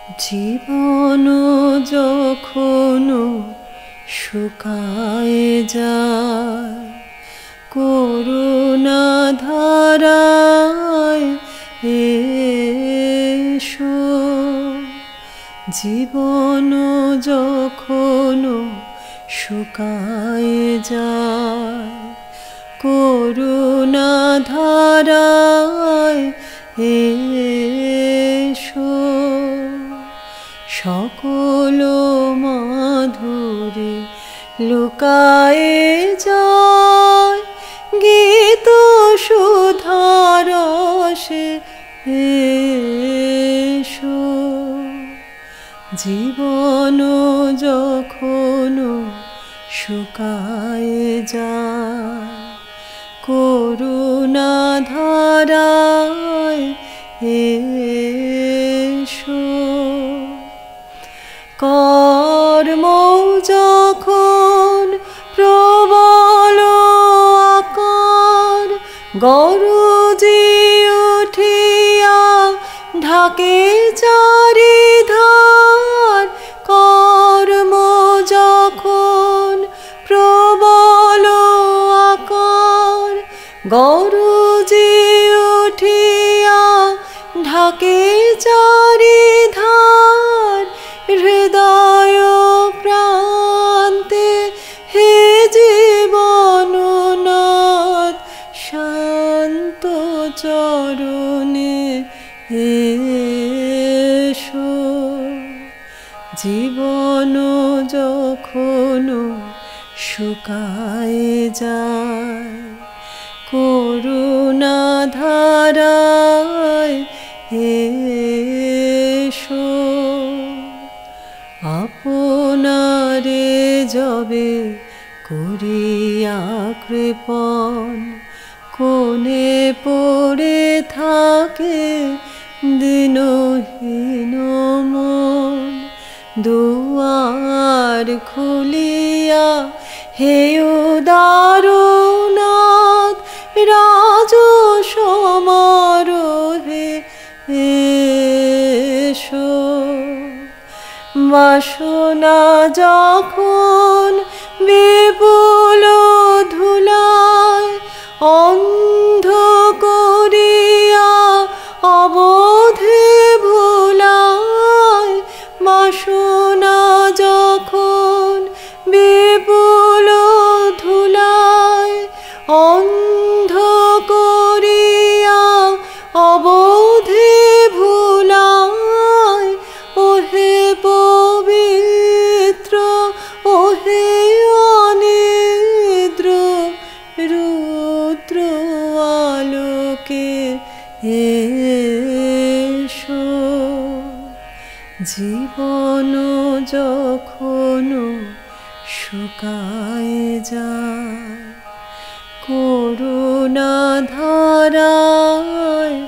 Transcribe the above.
জীবন যখন শুকায় যায়, করুণা ধারায় এসো। জীবন যখন শুকায় যায়, করুণা ধারায় এসো। সকল মাধুরী লুকায়ে যায়, গীত সুধারসে এসো। জীবন যখন শুকায়ে যায়, করুণা ধারায় এসো। কর্ম যখন প্রবল আকার গরজি উঠিয়া ঢাকে চারিধার, কর্ম যখন প্রবল আকার গরজি উঠিয়া ঢাকে চারিধার, হৃদয় প্রান্তে হে জীবননাথ শান্ত চরণে এসো। জীবন যখন শুকায় যায়, করুণা ধারায় এসো। আপনারে যবে করিয়া কৃপণ, কোণে পড়ে থাকে দিনহীন মন। দুয়ার খুলিয়া হে উদারনাথ রাজ সমারোহে এসো। বাসনা যখন বিপুল ধুলায় অন্ধ করিয়া অবধি ভুলায়, বাসনা যখন বিপুল ধুলায় অন্ধ করিয়া অবধি ভুলায়, ওহে পবিত্র ওহে অনিদ্র রুদ্র আলোকে এসো। জীবন যখন শুকায় যায়, করুণা ধারায়